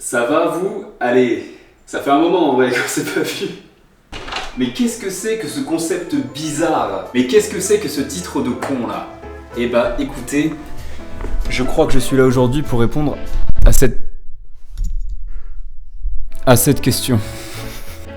Ça va vous? Allez, ça fait un moment en vrai qu'on s'est pas vu. Mais qu'est-ce que c'est que ce concept bizarre? Mais qu'est-ce que c'est que ce titre de con là? Eh bah écoutez, je crois que je suis là aujourd'hui pour répondre à cette question.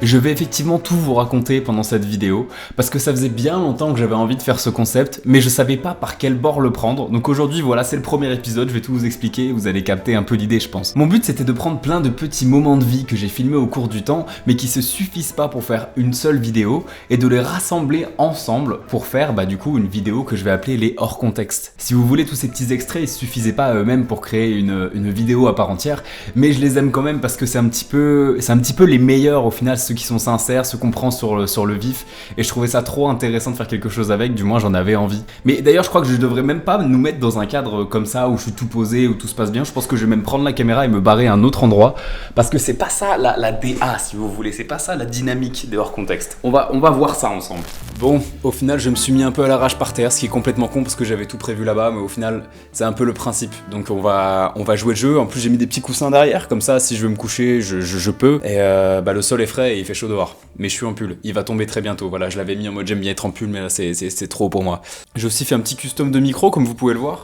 Je vais effectivement tout vous raconter pendant cette vidéo, parce que ça faisait bien longtemps que j'avais envie de faire ce concept, mais je savais pas par quel bord le prendre, donc aujourd'hui voilà, c'est le premier épisode, je vais tout vous expliquer, vous allez capter un peu l'idée je pense. Mon but c'était de prendre plein de petits moments de vie que j'ai filmés au cours du temps, mais qui se suffisent pas pour faire une seule vidéo, et de les rassembler ensemble pour faire du coup une vidéo que je vais appeler les hors contexte. Si vous voulez, tous ces petits extraits, ils suffisaient pas eux-mêmes pour créer une vidéo à part entière, mais je les aime quand même parce que c'est un petit peu les meilleurs au final, ceux qui sont sincères, ceux qu'on prend sur le vif, et je trouvais ça trop intéressant de faire quelque chose avec, du moins j'en avais envie. Mais d'ailleurs je crois que je devrais même pas nous mettre dans un cadre comme ça où je suis tout posé, où tout se passe bien. Je pense que je vais même prendre la caméra et me barrer à un autre endroit, parce que c'est pas ça la DA si vous voulez, c'est pas ça la dynamique des hors contexte. On va voir ça ensemble. Bon, au final je me suis mis un peu à l'arrache par terre, ce qui est complètement con parce que j'avais tout prévu là-bas, mais au final c'est un peu le principe. Donc on va jouer le jeu. En plus j'ai mis des petits coussins derrière, comme ça si je veux me coucher je peux, et le sol est frais et il fait chaud dehors. Mais je suis en pull, il va tomber très bientôt. Voilà, je l'avais mis en mode j'aime bien être en pull, mais là c'est trop pour moi. J'ai aussi fait un petit custom de micro, comme vous pouvez le voir.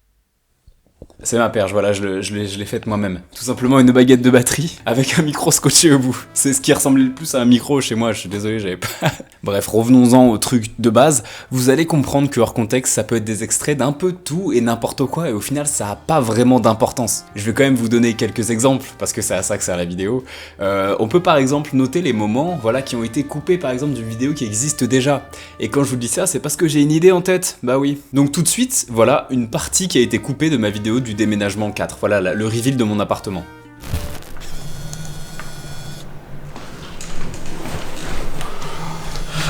C'est ma perche, voilà, je l'ai faite moi-même. Tout simplement une baguette de batterie avec un micro scotché au bout. C'est ce qui ressemblait le plus à un micro chez moi, je suis désolé, j'avais pas... Bref, revenons-en au truc de base. Vous allez comprendre que hors contexte, ça peut être des extraits d'un peu tout et n'importe quoi, et au final, ça a pas vraiment d'importance. Je vais quand même vous donner quelques exemples, parce que c'est à ça que sert la vidéo. On peut par exemple noter les moments, voilà, qui ont été coupés par exemple d'une vidéo qui existe déjà. Et quand je vous dis ça, c'est parce que j'ai une idée en tête, bah oui. Donc tout de suite, voilà, une partie qui a été coupée de ma vidéo du déménagement 4, voilà le reveal de mon appartement.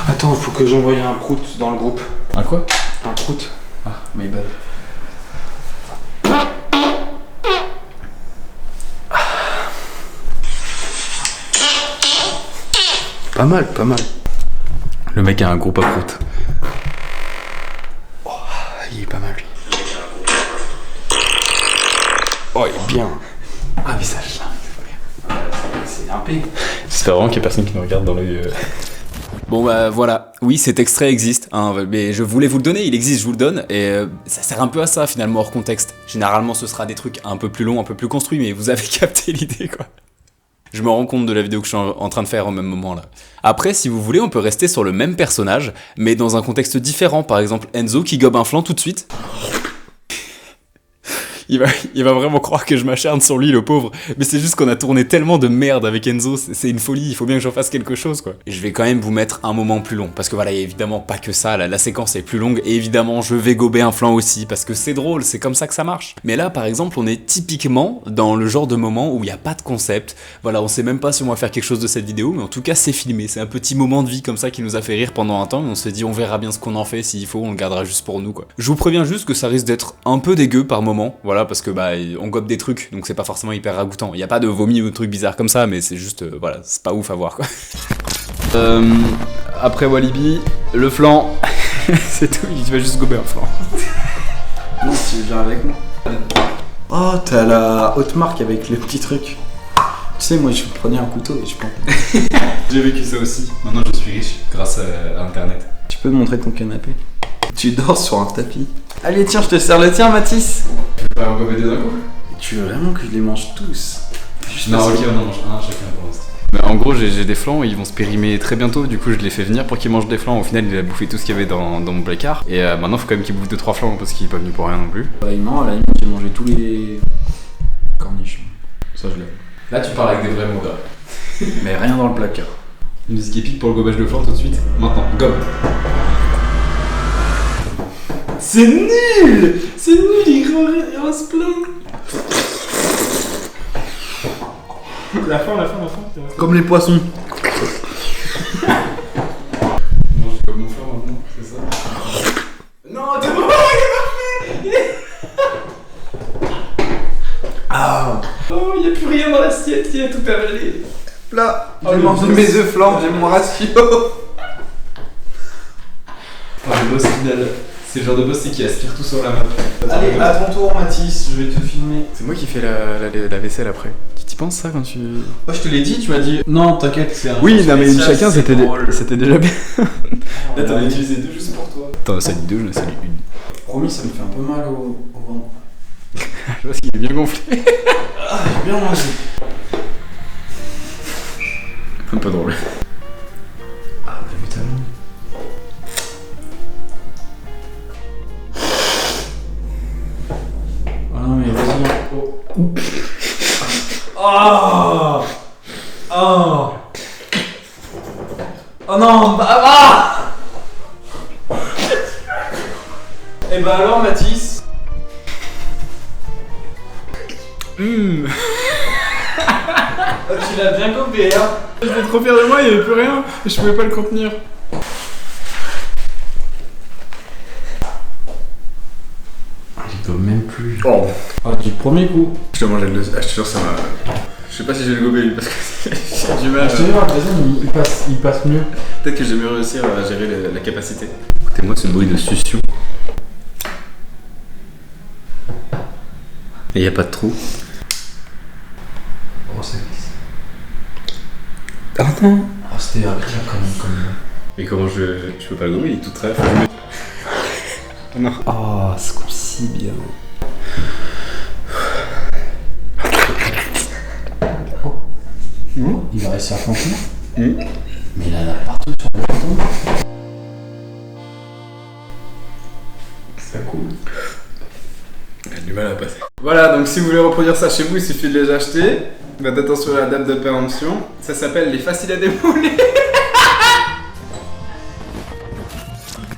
Attends, faut que j'envoie un prout dans le groupe. Un quoi? Un prout. Ah, my bad. Pas mal, pas mal. Le mec a un groupe à prout. Oh, il est pas mal lui. Oh, il est bien. Ah, mais ça là, c'est un P. j'espère vraiment qu'il y a personne qui me regarde dans l'œil. Bon bah voilà, oui cet extrait existe, hein, mais je voulais vous le donner, il existe, je vous le donne, et ça sert un peu à ça finalement hors contexte. Généralement ce sera des trucs un peu plus longs, un peu plus construits, mais vous avez capté l'idée quoi. Je me rends compte de la vidéo que je suis en train de faire au même moment là. Après si vous voulez on peut rester sur le même personnage, mais dans un contexte différent, par exemple Enzo qui gobe un flanc tout de suite. Il va vraiment croire que je m'acharne sur lui, le pauvre. Mais c'est juste qu'on a tourné tellement de merde avec Enzo, c'est une folie, il faut bien que j'en fasse quelque chose, quoi. Et je vais quand même vous mettre un moment plus long, parce que voilà, il y a évidemment pas que ça, la séquence est plus longue, et évidemment, je vais gober un flanc aussi, parce que c'est drôle, c'est comme ça que ça marche. Mais là, par exemple, on est typiquement dans le genre de moment où il n'y a pas de concept. Voilà, on sait même pas si on va faire quelque chose de cette vidéo, mais en tout cas, c'est filmé. C'est un petit moment de vie comme ça qui nous a fait rire pendant un temps, et on se dit, on verra bien ce qu'on en fait, s'il faut, on le gardera juste pour nous, quoi. Je vous préviens juste que ça risque d'être un peu dégueu par moment, voilà, parce que on gobe des trucs, donc c'est pas forcément hyper ragoûtant. Il y a pas de vomi ou de trucs bizarres comme ça, mais c'est juste, voilà, c'est pas ouf à voir, quoi. Après Walibi, le flanc, c'est tout, il va juste gober un flanc. Non, tu viens avec moi. Oh, t'as la haute marque avec le petit truc. Tu sais, moi je prenais un couteau et je prends. J'ai vécu ça aussi, maintenant je suis riche, grâce à internet. Tu peux me montrer ton canapé? Tu dors sur un tapis. Allez, tiens, je te sers le tien, Mathis. Tu veux pas en gober deux d'un coup? Tu veux vraiment que je les mange tous? Juste non, ok, on en mange un chacun pour l'instant. En gros, j'ai des flancs, ils vont se périmer très bientôt, du coup je les fais venir pour qu'ils mangent des flancs. Au final, il a bouffé tout ce qu'il y avait dans mon placard. Et maintenant, faut quand même qu'il bouffe 2-3 flancs parce qu'il est pas venu pour rien non plus. Non, à la limite, j'ai mangé tous les cornichons. Ça, je l'ai. Là, tu parles avec des vrais mots là. Mais rien dans le placard. Une musique épique pour le gobage de flanc tout de suite. Maintenant, gobe. C'est nul! C'est nul, il va se plaindre. La fin. Comme les poissons. Je mange comme mon frère maintenant, c'est ça? Non, t'es pas Ah! Oh, y'a plus rien dans l'assiette, il a tout avalé. Là, j'ai mangé mes œufs flancs, j'ai mon ratio. Oh, le boss final. C'est le genre de boss qui aspire tout sur la map. Allez, à ton tour, Mathis, je vais te filmer. C'est moi qui fais la vaisselle après. T'y penses ça quand tu... Moi je te l'ai dit, tu m'as dit non t'inquiète c'est un... Oui, non mais spécial, chacun c'est drôle. c'était déjà bien. Là t'en as utilisé 2 juste pour toi. Attends, salut 2, je salue 1. Promis ça me fait un peu mal au ventre. Je vois qu'il est bien gonflé. Ah j'ai bien mangé. Un peu drôle. Ah mais putain. Ah non mais vas-y. Oh. Oh. Oh. Oh non bah ah. Et bah alors Mathis. Oh, Tu l'as bien copé hein. j'étais trop fier de moi, il y avait plus rien. Et je pouvais pas le contenir. J'y peux même plus. Oh. Ah du premier coup. Je te mangeais le... Ah, je te jure, ça m'a... Je sais pas si je vais le gober lui, parce que j'ai du mal. Je te dis, la deuxième il passe mieux. Peut-être que j'ai mieux réussi à gérer la capacité. Écoutez-moi ce bruit de succion. Et y a pas de trou. Oh ça glisse. Ah non. Oh c'était agréable quand même. Et comment je peux pas le gober, il est tout très... Non. Oh ce coup-ci bien. Il va réussir à flancher. Mais il en a partout sur le bâton. C'est cool. Il a du mal à passer. Voilà, donc si vous voulez reproduire ça chez vous, il suffit de les acheter. Faites attention à la date de péremption. Ça s'appelle les faciles à démouler.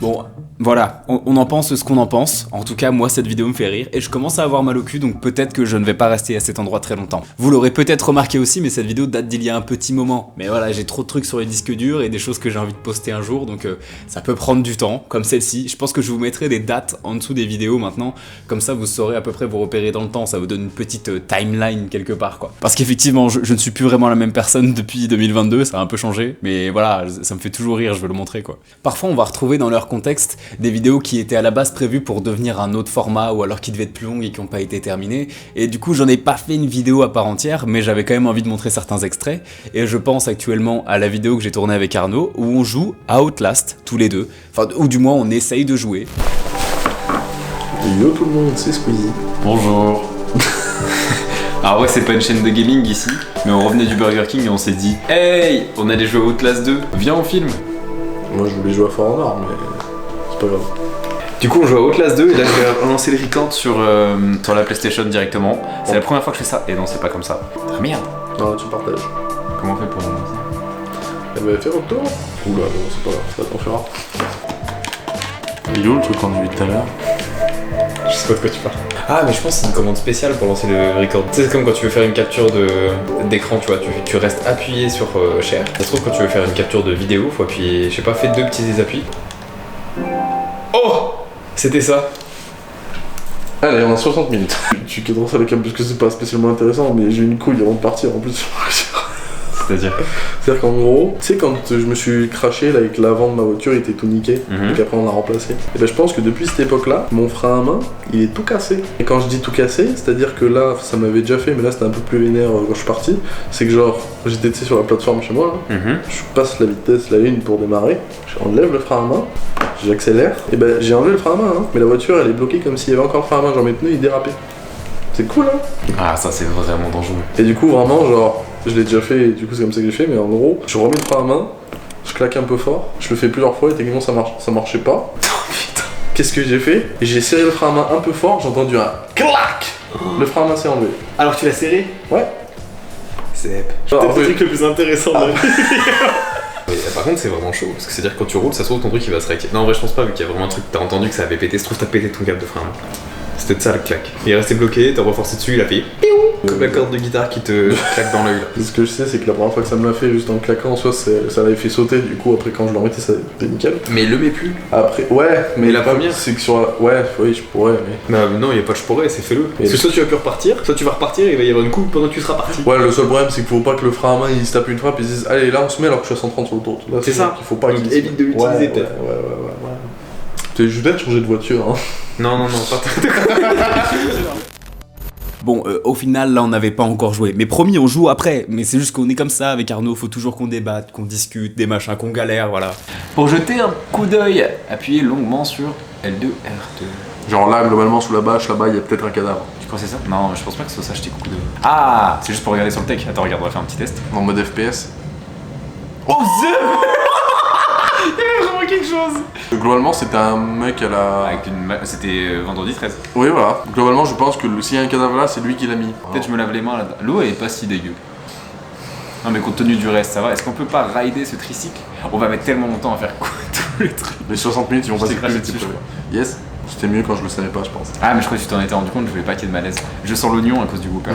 Bon, voilà, on en pense ce qu'on en pense. En tout cas, moi, cette vidéo me fait rire et je commence à avoir mal au cul, donc peut-être que je ne vais pas rester à cet endroit très longtemps. Vous l'aurez peut-être remarqué aussi, mais cette vidéo date d'il y a un petit moment. Mais voilà, j'ai trop de trucs sur les disques durs et des choses que j'ai envie de poster un jour, donc ça peut prendre du temps, comme celle-ci. Je pense que je vous mettrai des dates en dessous des vidéos maintenant, comme ça vous saurez à peu près vous repérer dans le temps, ça vous donne une petite timeline quelque part, quoi. Parce qu'effectivement, je ne suis plus vraiment la même personne depuis 2022, ça a un peu changé, mais voilà, ça me fait toujours rire, je veux le montrer, quoi. Parfois, on va retrouver dans leur contexte des vidéos qui étaient à la base prévues pour devenir un autre format ou alors qui devaient être plus longues et qui n'ont pas été terminées. Et du coup, j'en ai pas fait une vidéo à part entière, mais j'avais quand même envie de montrer certains extraits. Et je pense actuellement à la vidéo que j'ai tournée avec Arnaud où on joue à Outlast tous les deux. Enfin, ou du moins, on essaye de jouer. Yo tout le monde, c'est Squeezie. Bonjour. Alors ouais, c'est pas une chaîne de gaming ici, mais on revenait du Burger King et on s'est dit « Hey, on allait jouer à Outlast 2, viens on filme !» Moi je voulais jouer à For Honor, mais c'est pas grave. Du coup, on joue à Outlast 2 et là, je vais lancer le record sur la PlayStation directement. C'est la première fois que je fais ça. Et non, c'est pas comme ça. Ah merde. Non, tu partages. Comment on fait pour lancer? Eh ben fais retour. Oula, non, c'est pas grave, ça t'en fera. Il est où le truc qu'on a vu tout à l'heure? Je sais pas de quoi tu parles. Ah, mais je pense que c'est une commande spéciale pour lancer le record. Tu sais, c'est comme quand tu veux faire une capture d'écran, tu vois, tu restes appuyé sur Share. Ça se trouve, quand tu veux faire une capture de vidéo, faut appuyer, je sais pas, fais 2 petits appuis. Oh! C'était ça. Allez, on a 60 minutes. Tu cadres ça avec un parce que c'est pas spécialement intéressant, mais j'ai une couille avant de partir en plus. C'est-à-dire qu'en gros, tu sais, quand je me suis craché là, avec l'avant de ma voiture, il était tout niqué, et qu'après on l'a remplacé. Et ben je pense que depuis cette époque-là, mon frein à main, il est tout cassé. Et quand je dis tout cassé, c'est-à-dire que là, ça m'avait déjà fait, mais là c'était un peu plus vénère quand je suis parti. C'est que genre, j'étais sur la plateforme chez moi, là, je passe la vitesse, la 1 pour démarrer, j'enlève le frein à main, j'accélère, et ben j'ai enlevé le frein à main, hein, mais la voiture elle est bloquée comme s'il y avait encore le frein à main, genre mes pneus ils dérapaient. C'est cool, hein. Ah, ça c'est vraiment dangereux. Et du coup, vraiment, genre, je l'ai déjà fait, et du coup, c'est comme ça que j'ai fait, mais en gros, je remets le frein à main, je claque un peu fort, je le fais plusieurs fois, et techniquement, ça marchait pas. Oh putain. Qu'est-ce que j'ai fait? J'ai serré le frein à main un peu fort, j'ai entendu un clac. Le frein à main s'est enlevé. Alors tu l'as serré? Ouais. C'est Genre, peut-être le truc le plus intéressant de la vie. Par contre, c'est vraiment chaud, parce que c'est-à-dire que quand tu roules, ça se trouve ton truc il va se réactiver. Non, en vrai, je pense pas, vu qu'il y a vraiment un truc, t'as entendu que ça avait pété, se trouve t'as pété ton câble de frein. C'était de ça le claque. Il est resté bloqué, t'as reforcé dessus, il a fait piou, comme la corde de guitare qui te claque dans l'œil là. Ce que je sais, c'est que la première fois que ça me l'a fait, juste en claquant, soit ça l'avait fait sauter, du coup, après quand je le remettais, ça était nickel. Mais le mets plus. Après, ouais, mais la première, c'est que sur la... Ouais, oui, je pourrais, mais. Bah non, y a pas de je pourrais, c'est fais-le. Parce que soit tu vas plus repartir, soit tu vas repartir et il va y avoir une coupe pendant que tu seras parti. Ouais, le seul problème, c'est qu'il faut pas que le frein à main il se tape une frappe et ils disent allez, là on se met alors que je suis à 130 sur l'autoroute. C'est ça, il faut pas donc qu'il évite de l'utiliser peut-être. Ouais. Je vais peut-être changer de voiture, hein. Non, pas Bon, au final, là, on n'avait pas encore joué. Mais promis, on joue après. Mais c'est juste qu'on est comme ça avec Arnaud. Faut toujours qu'on débatte, qu'on discute, des machins, qu'on galère, voilà. Pour jeter un coup d'œil, appuyez longuement sur L2, R2. Genre là, globalement, sous la bâche, là-bas, il y a peut-être un cadavre. Tu crois que c'est ça? Non, je pense pas que ce soit ça, jeter coup d'œil. Ah, c'est juste pour regarder sur le tech. Attends, regarde, on va faire un petit test. En mode FPS. Oh, zeu. Il y avait vraiment quelque chose. Globalement, c'était un mec à la... C'était vendredi 13. Oui, voilà. Globalement, je pense que s'il y a un cadavre là, c'est lui qui l'a mis. Peut-être je me lave les mains là-dedans. L'eau elle est pas si dégueu. Non mais compte tenu du reste, ça va. Est-ce qu'on peut pas rider ce tricycle? On va mettre tellement longtemps à faire quoi tous les trucs. Les 60 minutes, ils vont passer plus vite. dessus, je crois. Yes. C'était mieux quand je le savais pas, je pense. Ah mais je crois que tu t'en étais rendu compte, je voulais pas qu'il y ait de malaise. Je sens l'oignon à cause du Whopper.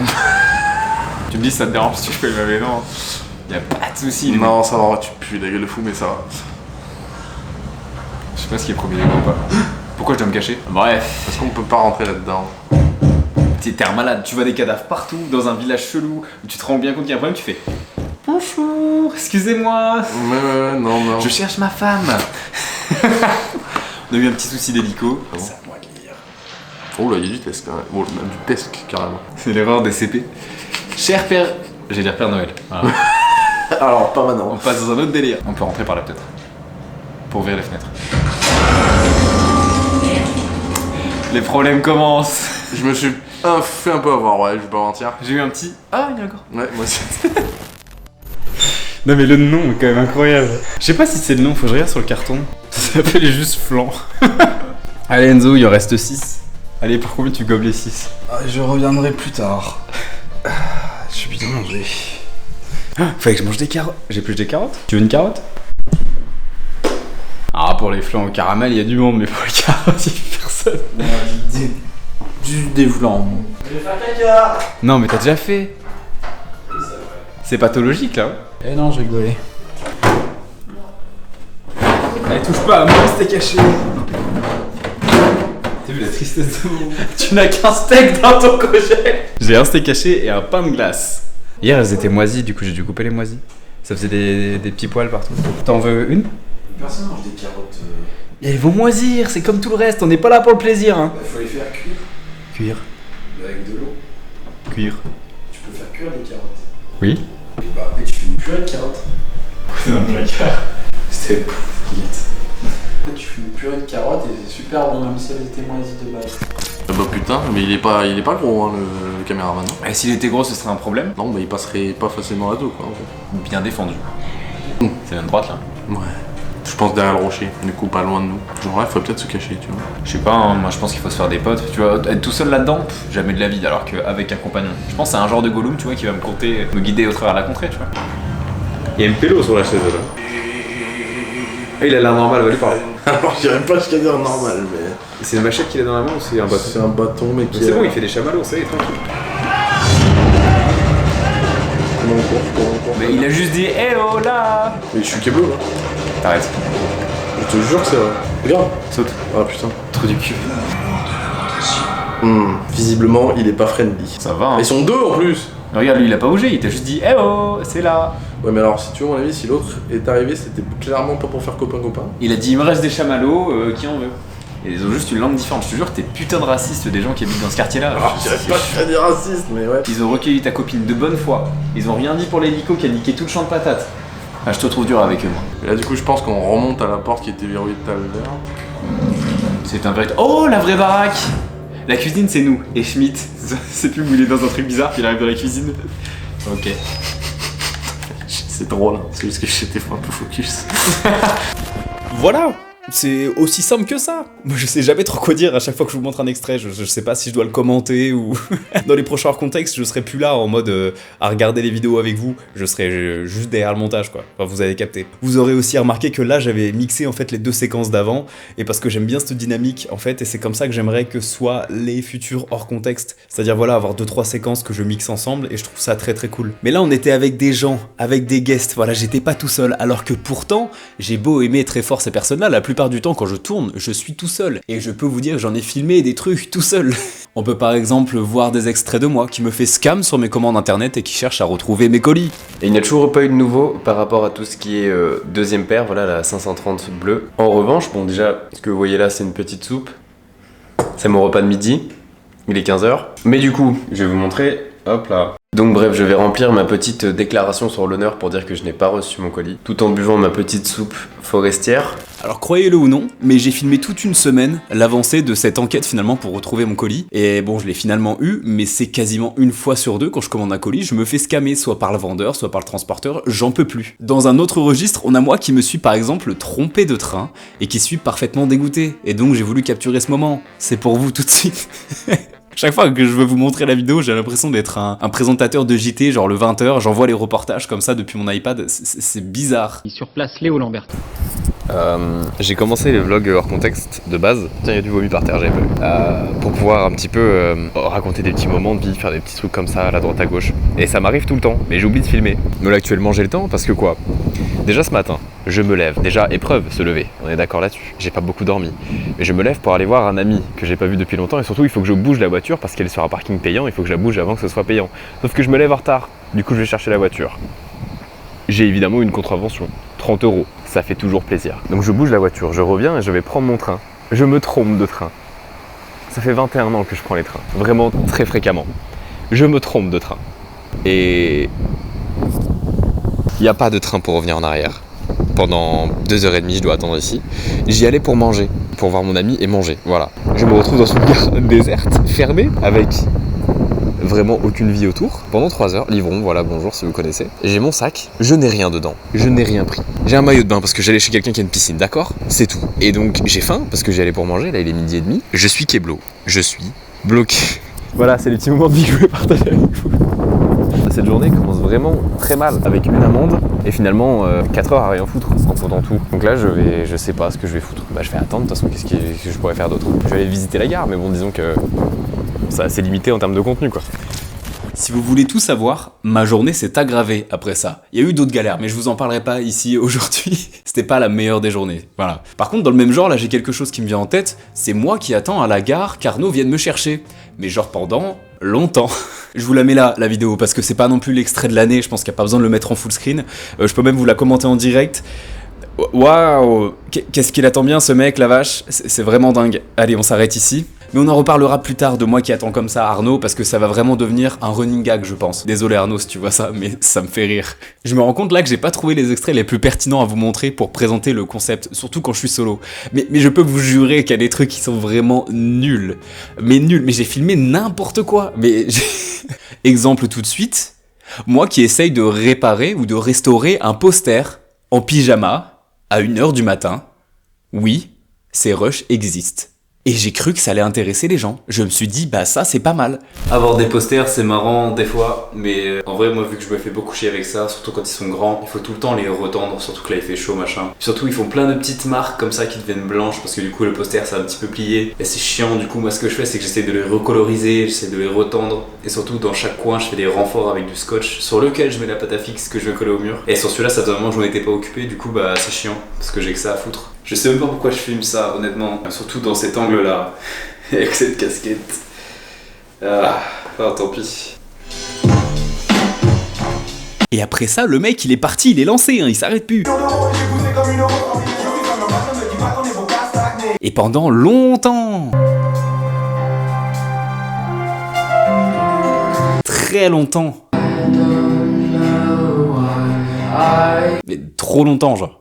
Tu me dis si ça te dérange si je peux laver les mains. Y'a pas de soucis. Non, ça va, tu pues la gueule de fou, mais ça va. Je sais pas ce qui est premier degré ou pas. Pourquoi je dois me cacher? Bref. Est-ce qu'on peut pas rentrer là-dedans? T'es un malade, tu vois des cadavres partout, dans un village chelou, où tu te rends bien compte qu'il y a un problème, tu fais bonjour, excusez-moi. Ouais, non. Je cherche ma femme. On a eu un petit souci d'hélico. C'est à moi de lire. Oh là, il y a du test quand même. Oh, même du test carrément. C'est l'erreur des CP. Cher père. J'ai dire Père Noël. Voilà. Alors, pas maintenant. On passe dans un autre délire. On peut rentrer par là peut-être. Pour ouvrir les fenêtres. Les problèmes commencent. Je me suis fait un peu avoir, ouais, je vais pas mentir. J'ai eu un petit. Ah, il y a encore. Ouais, moi aussi. Non mais le nom est quand même incroyable. Je sais pas si c'est le nom, faut que je regarde sur le carton. Ça s'appelle juste flan. Allez Enzo, il en reste 6. Allez, pour combien tu gobes les 6? Je reviendrai plus tard. Je suis bien mangé. Fallait que je mange des carottes. J'ai plus des carottes? Tu veux une carotte? Ah, pour les flans au caramel, il y a du monde, mais pour les carottes, il y a personne. Du dévoulant. Je vais faire caca. Non, mais t'as déjà fait. C'est pathologique là. Eh non, je rigolais. Allez, touche pas à moi, c'était caché. T'as vu la tristesse de mon... Tu n'as qu'un steak dans ton congèle. J'ai un steak caché et un pain de glace. Hier, elles étaient moisies, du coup, j'ai dû couper les moisies. Ça faisait des petits poils partout. T'en veux une? Personne mange des carottes. Et elles vont moisir, c'est comme tout le reste, on n'est pas là pour le plaisir. Hein. Faut les faire cuire. Cuire. Avec de l'eau. Cuire. Tu peux faire cuire des carottes. Oui. Et bah après tu fais une purée de carottes. C'était après tu fais une purée de carottes et c'est super bon même si elles étaient moisies de base. Bah putain, mais il est pas gros hein, le caméraman. Non, Et s'il était gros, ce serait un problème? non bah il passerait pas facilement à dos quoi en fait. Bien défendu. C'est même droite là. Ouais. Je pense derrière le rocher, du coup pas loin de nous. Genre ouais, faut peut-être se cacher, tu vois. Je sais pas, hein, moi je pense qu'il faut se faire des potes. Tu vois, être tout seul là-dedans, jamais de la vie, alors qu'avec un compagnon. Je pense à un genre de Gollum, tu vois, qui va me guider au travers de la contrée, tu vois. Il y a une pélo sur la chaise là. Ah, il a l'air normal, va lui parler. Alors j'irais pas jusqu'à dire normal, mais. C'est une machette qu'il a dans la main ou c'est un bâton? C'est un bâton, mais qui. Mais c'est bon, il fait des chamallows, ça y est, tranquille. Comment on court. Mais il a juste dit eh oh là. Mais je suis keblo là. T'arrêtes, Je te jure que c'est vrai. Regarde. saute, Ah putain. trou du cul. Visiblement, il est pas friendly. Ça va, hein. Ils sont deux en plus. Regarde, lui il a pas bougé, il t'a juste dit eh oh, c'est là. Ouais, mais alors, si tu veux mon avis, si l'autre est arrivé, c'était clairement pas pour faire copain-copain. Il a dit il me reste des chamallows, qui en veut? Et ils ont juste une langue différente. Je te jure que t'es putain de raciste des gens qui habitent dans ce quartier-là. Alors, je dirais pas que je serais des racistes, mais ouais. Ils ont recueilli ta copine de bonne foi. Ils ont rien dit pour l'hélico qui a niqué tout le champ de patates. Ah, je te trouve dur avec eux, moi. Et là, du coup, je pense qu'on remonte à la porte qui était verrouillée tout à l'heure. C'est un vrai... Oh, la vraie baraque! La cuisine, c'est nous. Et Schmitt, c'est plus où il est dans un truc bizarre, puis il arrive dans la cuisine. Ok. C'est drôle, hein. C'est juste que j'étais un peu focus. Voilà! C'est aussi simple que ça. Moi je sais jamais trop quoi dire à chaque fois que je vous montre un extrait, je sais pas si je dois le commenter ou... Dans les prochains contextes, je serai plus là en mode à regarder les vidéos avec vous, je serai juste derrière le montage quoi, enfin vous avez capté. Vous aurez aussi remarqué que là j'avais mixé en fait les deux séquences d'avant, et parce que j'aime bien cette dynamique en fait, et c'est comme ça que j'aimerais que soient les futurs hors contexte, c'est-à-dire voilà, avoir 2-3 séquences que je mixe ensemble, et je trouve ça très très cool. Mais là on était avec des gens, avec des guests, voilà, j'étais pas tout seul, alors que pourtant, j'ai beau aimer très fort ces personnes-là, la plupart du temps quand je tourne, je suis tout seul. Et je peux vous dire que j'en ai filmé des trucs tout seul. On peut par exemple voir des extraits de moi qui me fait scam sur mes commandes internet et qui cherche à retrouver mes colis. Et il n'y a toujours pas eu de nouveau par rapport à tout ce qui est deuxième paire, voilà la 530 bleue. En revanche, bon déjà, ce que vous voyez là c'est une petite soupe. C'est mon repas de midi. Il est 15h. Mais du coup, je vais vous montrer, hop là. Donc bref, je vais remplir ma petite déclaration sur l'honneur pour dire que je n'ai pas reçu mon colis, tout en buvant ma petite soupe forestière. Alors croyez-le ou non, mais j'ai filmé toute une semaine l'avancée de cette enquête finalement pour retrouver mon colis. Et bon, je l'ai finalement eu, mais c'est quasiment une fois sur deux quand je commande un colis, je me fais scammer soit par le vendeur, soit par le transporteur, j'en peux plus. Dans un autre registre, on a moi qui me suis par exemple trompé de train et qui suis parfaitement dégoûté. Et donc j'ai voulu capturer ce moment. C'est pour vous tout de suite. Chaque fois que je veux vous montrer la vidéo, j'ai l'impression d'être un présentateur de JT, genre le 20h, j'envoie les reportages comme ça depuis mon iPad, c'est bizarre. Sur place, Léo Lamberto. J'ai commencé les vlogs hors contexte de base. Tiens, il y a du vomi par terre, j'avais peur. Pour pouvoir un petit peu raconter des petits moments de vie, faire des petits trucs comme ça à la droite à gauche. Et ça m'arrive tout le temps, mais j'oublie de filmer. Mais là actuellement j'ai le temps parce que quoi ? Déjà ce matin, je me lève. Déjà épreuve, se lever, on est d'accord là-dessus. J'ai pas beaucoup dormi. Mais je me lève pour aller voir un ami que j'ai pas vu depuis longtemps et surtout il faut que je bouge la voiture parce qu'elle est sur un parking payant, il faut que je la bouge avant que ce soit payant. Sauf que je me lève en retard, du coup je vais chercher la voiture. J'ai évidemment une contravention, 30 €. Ça fait toujours plaisir. Donc je bouge la voiture, je reviens et je vais prendre mon train. Je me trompe de train. Ça fait 21 ans que je prends les trains, vraiment très fréquemment. Je me trompe de train. Et il n'y a pas de train pour revenir en arrière. Pendant 2h30, je dois attendre ici. J'y allais pour manger, pour voir mon ami et manger, voilà. Je me retrouve dans une gare déserte, fermée, avec vraiment aucune vie autour. Pendant 3 heures, Livron, voilà, bonjour si vous connaissez. J'ai mon sac, je n'ai rien dedans, je n'ai rien pris. J'ai un maillot de bain parce que j'allais chez quelqu'un qui a une piscine, d'accord ? C'est tout. Et donc j'ai faim parce que j'y allais pour manger, là il est 12h30. Je suis Keblo, je suis bloqué. Voilà, c'est les petits moments de vie que je voulais partager avec vous. Cette journée commence vraiment très mal, avec une amende et finalement 4 heures à rien foutre en comptant tout. Donc là je sais pas ce que je vais foutre. Bah je vais attendre, de toute façon qu'est-ce que je pourrais faire d'autre ? Je vais aller visiter la gare, mais bon disons que c'est assez limité en termes de contenu quoi. Si vous voulez tout savoir, ma journée s'est aggravée après ça. Il y a eu d'autres galères, mais je vous en parlerai pas ici aujourd'hui. C'était pas la meilleure des journées, voilà. Par contre, dans le même genre, là j'ai quelque chose qui me vient en tête, c'est moi qui attends à la gare qu'Arnaud vienne me chercher. Mais genre pendant longtemps. Je vous la mets là, la vidéo, parce que c'est pas non plus l'extrait de l'année, je pense qu'il n'y a pas besoin de le mettre en full screen. Je peux même vous la commenter en direct. Waouh, qu'est-ce qu'il attend bien ce mec, la vache, c'est vraiment dingue. Allez, on s'arrête ici. Mais on en reparlera plus tard de moi qui attends comme ça Arnaud, parce que ça va vraiment devenir un running gag, je pense. Désolé Arnaud si tu vois ça, mais ça me fait rire. Je me rends compte là que j'ai pas trouvé les extraits les plus pertinents à vous montrer pour présenter le concept, surtout quand je suis solo. Mais je peux vous jurer qu'il y a des trucs qui sont vraiment nuls. Mais nuls, mais j'ai filmé n'importe quoi. Mais exemple tout de suite, moi qui essaye de réparer ou de restaurer un poster en pyjama à 1h du matin. Oui, ces rushs existent. Et j'ai cru que ça allait intéresser les gens. Je me suis dit, bah ça c'est pas mal. Avoir des posters c'est marrant des fois, mais en vrai moi vu que je me fais beaucoup chier avec ça, surtout quand ils sont grands, il faut tout le temps les retendre, surtout que là il fait chaud machin. Surtout ils font plein de petites marques comme ça qui deviennent blanches parce que du coup le poster c'est un petit peu plié. Et c'est chiant, du coup moi ce que je fais c'est que j'essaie de les recoloriser, j'essaie de les retendre. Et surtout dans chaque coin je fais des renforts avec du scotch sur lequel je mets la pâte à fixe que je vais coller au mur. Et sur celui-là ça faisait un moment que j'en étais pas occupé, du coup bah c'est chiant parce que j'ai que ça à foutre. Je sais même pas pourquoi je filme ça, honnêtement. Surtout dans cet angle-là, avec cette casquette. Tant pis. Et après ça, le mec, il est parti, il est lancé, hein, il s'arrête plus. Et pendant longtemps. Très longtemps. Mais trop longtemps, genre.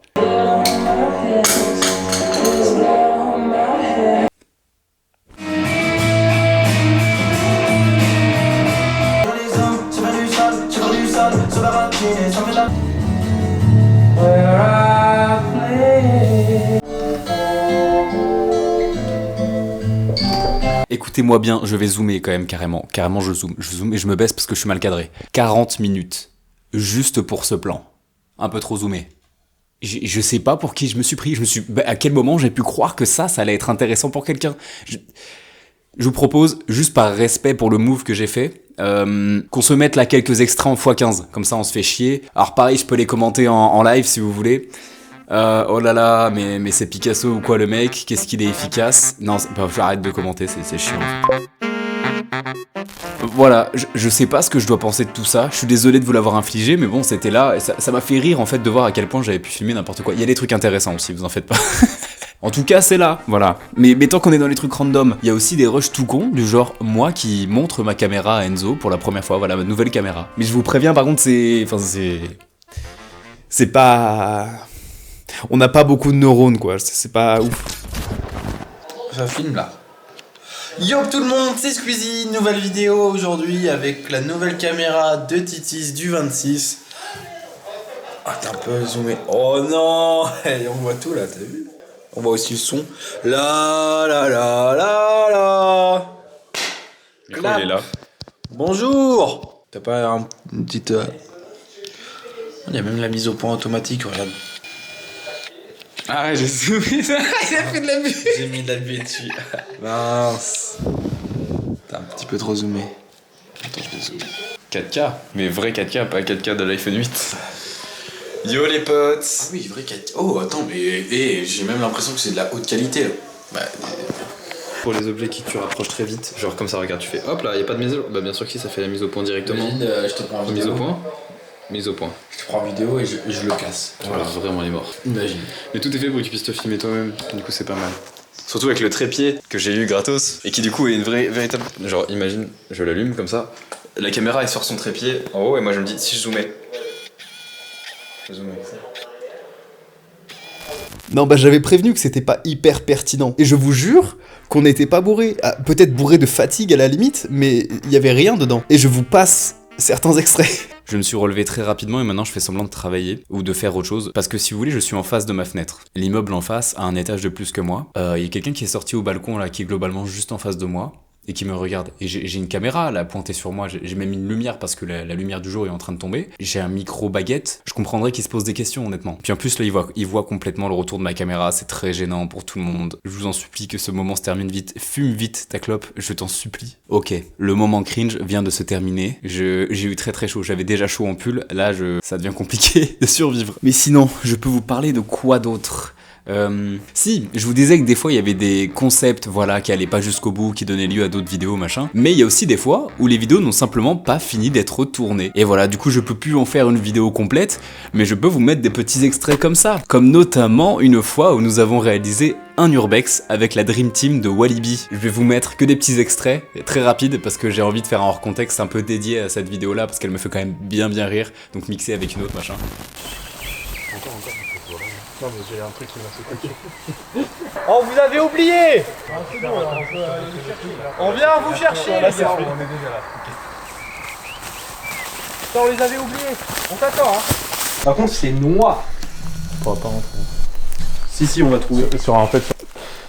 Écoutez-moi bien, je vais zoomer quand même carrément je zoome et je me baisse parce que je suis mal cadré. 40 minutes, juste pour ce plan. Un peu trop zoomé. Je sais pas pour qui je me suis pris, à quel moment j'ai pu croire que ça allait être intéressant pour quelqu'un. Je vous propose, juste par respect pour le move que j'ai fait, qu'on se mette là quelques extraits en x15, comme ça on se fait chier. Alors pareil, je peux les commenter en live si vous voulez. Oh là là, mais c'est Picasso ou quoi le mec, qu'est-ce qu'il est efficace. Non, j'arrête de commenter, c'est chiant. Voilà, je sais pas ce que je dois penser de tout ça, je suis désolé de vous l'avoir infligé, mais bon, c'était là, et ça m'a fait rire en fait de voir à quel point j'avais pu filmer n'importe quoi. Il y a des trucs intéressants aussi, vous en faites pas. En tout cas, c'est là, voilà. Mais tant qu'on est dans les trucs random, il y a aussi des rushs tout cons, du genre moi qui montre ma caméra à Enzo pour la première fois, voilà, ma nouvelle caméra. Mais je vous préviens, par contre, c'est pas... On n'a pas beaucoup de neurones, quoi, c'est pas ouf. Ça filme là. Yo tout le monde, c'est Squeezie, nouvelle vidéo aujourd'hui avec la nouvelle caméra de Titis du 26. Ah t'es un peu zoomé. Oh non, on voit tout là, t'as vu? On voit aussi le son. La la la la la. Le micro, il est là. Bonjour. T'as pas une petite... Il y a même la mise au point automatique, regarde. Ah ouais, j'ai zoomé ça, il a fait de l'abus. J'ai mis de la buée dessus. Mince. T'as un petit peu trop zoomé. Attends, je vais zoomer. 4K, mais vrai 4K, pas 4K de l'iPhone 8. Yo les potes. Ah oui, vrai 4K. Oh, attends, mais j'ai même l'impression que c'est de la haute qualité là. Bah, Pour les objets qui tu rapproches très vite, genre comme ça, regarde, tu fais hop là, y a pas de mise au point. Bah bien sûr que si, ça fait la mise au point directement. imagine, je te prends en vidéo. Mise au point. Mise au point. Je te prends en vidéo et je le casse. Voilà, vraiment, il est mort. Imagine. Mais tout est fait pour que tu puisses te filmer toi-même, du coup c'est pas mal. Surtout avec le trépied que j'ai eu gratos et qui du coup est une véritable... Genre imagine, je l'allume comme ça, la caméra est sur son trépied en haut et moi je me dis si je zoomais. Je zoomais avec ça. Non bah j'avais prévenu que c'était pas hyper pertinent. Et je vous jure qu'on n'était pas bourré. Ah, peut-être bourré de fatigue à la limite, mais il y avait rien dedans. Et je vous passe certains extraits. Je me suis relevé très rapidement et maintenant je fais semblant de travailler ou de faire autre chose. Parce que si vous voulez, je suis en face de ma fenêtre. L'immeuble en face a un étage de plus que moi. Il y a quelqu'un qui est sorti au balcon là, qui est globalement juste en face de moi. Et qui me regarde. Et j'ai une caméra là pointée sur moi, j'ai même une lumière parce que la lumière du jour est en train de tomber. J'ai un micro baguette, je comprendrais qu'il se pose des questions honnêtement. Puis en plus là il voit complètement le retour de ma caméra, c'est très gênant pour tout le monde. Je vous en supplie que ce moment se termine vite. Fume vite ta clope, je t'en supplie. Ok, le moment cringe vient de se terminer. J'ai eu très très chaud, j'avais déjà chaud en pull, là ça devient compliqué de survivre. Mais sinon, je peux vous parler de quoi d'autre ? Si, je vous disais que des fois il y avait des concepts, voilà, qui allaient pas jusqu'au bout, qui donnaient lieu à d'autres vidéos, machin. Mais il y a aussi des fois où les vidéos n'ont simplement pas fini d'être tournées. Et voilà, du coup je peux plus en faire une vidéo complète, mais je peux vous mettre des petits extraits comme ça. Comme notamment une fois où nous avons réalisé un urbex avec la Dream Team de Walibi. Je vais vous mettre que des petits extraits, très rapides, parce que j'ai envie de faire un hors contexte un peu dédié à cette vidéo là, parce qu'elle me fait quand même bien rire, donc mixé avec une autre, machin. Non mais j'ai un truc qui m'a sauté. Oh vous avez oublié. On vient vous chercher. Là c'est on est déjà là. Putain, on les avait oubliés. On t'attend hein. Par contre c'est noir. On va pas rentrer. Si, on l'a trouvé. Sur en fait.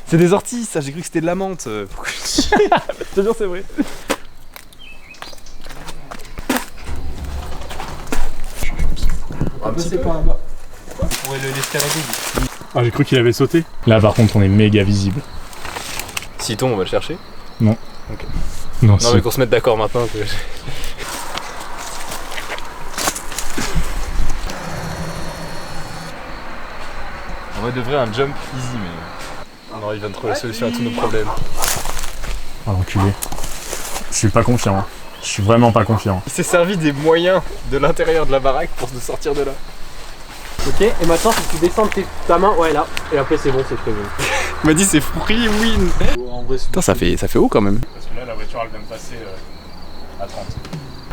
C'est des orties, ça, j'ai cru que c'était de la menthe. Je te jure c'est vrai. Un petit peu par là-bas. On pourrait l'escalader. Ah j'ai cru qu'il avait sauté. Là par contre on est méga visible. S'il tombe, on va le chercher. Non. Ok. Non, Non mais qu'on se mette d'accord maintenant. En vrai de vrai un jump easy mais... On arrive à trouver la solution à tous nos problèmes. Ah l'enculé. Je suis pas confiant. Hein. Je suis vraiment pas confiant. Il s'est servi des moyens de l'intérieur de la baraque pour se sortir de là. Ok, et maintenant si tu descends ta main, ouais là, et après c'est bon, c'est prévu. Il m'a dit c'est free win. Putain ça fait haut quand même. Parce que là la voiture elle vient de passer à 30.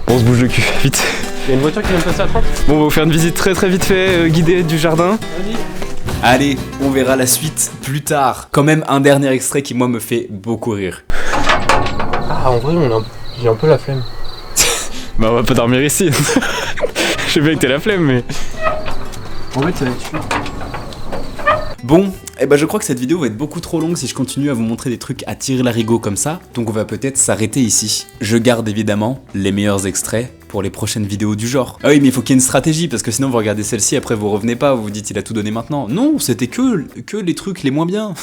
On se bouge le cul, vite. Il y a une voiture qui vient de passer à 30. Bon on va vous faire une visite très vite fait, guidée du jardin. Allez, on verra la suite plus tard. Quand même un dernier extrait qui moi me fait beaucoup rire. Ah en vrai j'ai un peu la flemme. Bah on va pas dormir ici. Je sais bien que t'as la flemme mais... En fait, ça va être sûr. Bon, eh ben je crois que cette vidéo va être beaucoup trop longue si je continue à vous montrer des trucs à tirer l'arigot comme ça, donc on va peut-être s'arrêter ici. Je garde évidemment les meilleurs extraits pour les prochaines vidéos du genre. Ah oui mais il faut qu'il y ait une stratégie parce que sinon vous regardez celle-ci après vous revenez pas, vous vous dites il a tout donné maintenant. Non, c'était que les trucs les moins bien.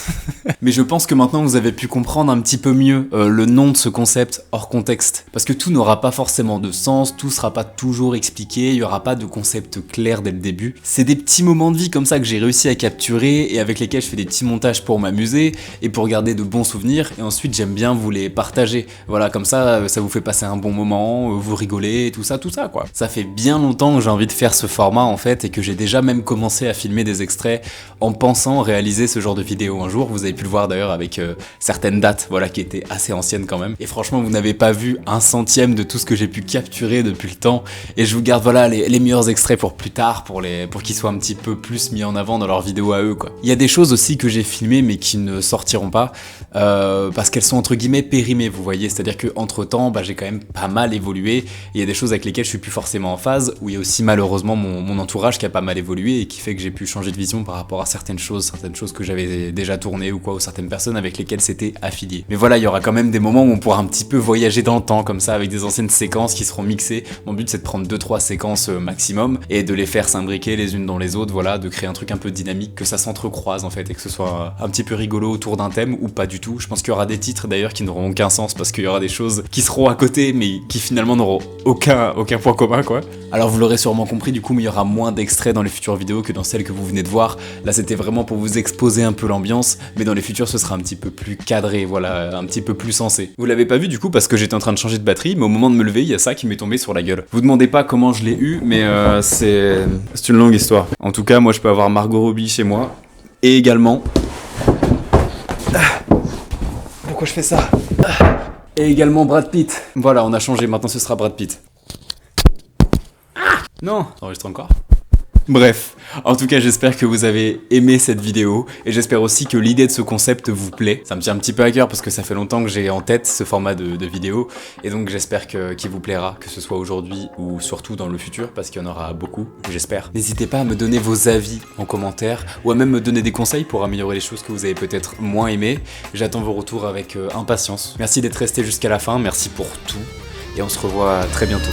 Mais je pense que maintenant vous avez pu comprendre un petit peu mieux le nom de ce concept hors contexte. Parce que tout n'aura pas forcément de sens, tout sera pas toujours expliqué, il y aura pas de concept clair dès le début. C'est des petits moments de vie comme ça que j'ai réussi à capturer et avec lesquels je fais des petits montages pour m'amuser et pour garder de bons souvenirs et ensuite j'aime bien vous les partager. Voilà, comme ça, ça vous fait passer un bon moment, vous rigolez, tout ça quoi. Ça fait bien longtemps que j'ai envie de faire ce format en fait et que j'ai déjà même commencé à filmer des extraits en pensant réaliser ce genre de vidéo un jour. Vous avez pu le voir d'ailleurs avec certaines dates, voilà, qui étaient assez anciennes quand même. Et franchement, vous n'avez pas vu un centième de tout ce que j'ai pu capturer depuis le temps. Et je vous garde voilà les meilleurs extraits pour plus tard, pour qu'ils soient un petit peu plus mis en avant dans leurs vidéos à eux quoi. Il y a des choses aussi que j'ai filmées mais qui ne sortiront pas parce qu'elles sont entre guillemets périmées, vous voyez. C'est-à-dire que entre temps, j'ai quand même pas mal évolué. Il y a des choses avec lesquelles je suis plus forcément en phase, où il y a aussi malheureusement mon entourage qui a pas mal évolué et qui fait que j'ai pu changer de vision par rapport à certaines choses que j'avais déjà tournées ou quoi, ou certaines personnes avec lesquelles c'était affilié. Mais voilà, il y aura quand même des moments où on pourra un petit peu voyager dans le temps comme ça avec des anciennes séquences qui seront mixées. Mon but c'est de prendre 2-3 séquences maximum et de les faire s'imbriquer les unes dans les autres, voilà, de créer un truc un peu dynamique, que ça s'entrecroise en fait et que ce soit un petit peu rigolo autour d'un thème ou pas du tout. Je pense qu'il y aura des titres d'ailleurs qui n'auront aucun sens parce qu'il y aura des choses qui seront à côté mais qui finalement n'auront aucun point commun quoi. Alors vous l'aurez sûrement compris du coup, mais il y aura moins d'extraits dans les futures vidéos que dans celles que vous venez de voir. Là c'était vraiment pour vous exposer un peu l'ambiance, mais dans les futurs ce sera un petit peu plus cadré, voilà, un petit peu plus sensé. Vous l'avez pas vu du coup parce que j'étais en train de changer de batterie, mais au moment de me lever il y a ça qui m'est tombé sur la gueule. Vous demandez pas comment je l'ai eu, mais c'est une longue histoire. En tout cas moi je peux avoir Margot Robbie chez moi, et également... Pourquoi je fais ça? Et également Brad Pitt. Voilà, on a changé, maintenant ce sera Brad Pitt. Non, ça enregistre encore. Bref, en tout cas j'espère que vous avez aimé cette vidéo et j'espère aussi que l'idée de ce concept vous plaît. Ça me tient un petit peu à cœur parce que ça fait longtemps que j'ai en tête ce format de vidéo et donc j'espère qu'il vous plaira, que ce soit aujourd'hui ou surtout dans le futur parce qu'il y en aura beaucoup, j'espère. N'hésitez pas à me donner vos avis en commentaire ou à même me donner des conseils pour améliorer les choses que vous avez peut-être moins aimées. J'attends vos retours avec impatience. Merci d'être resté jusqu'à la fin, merci pour tout et on se revoit très bientôt.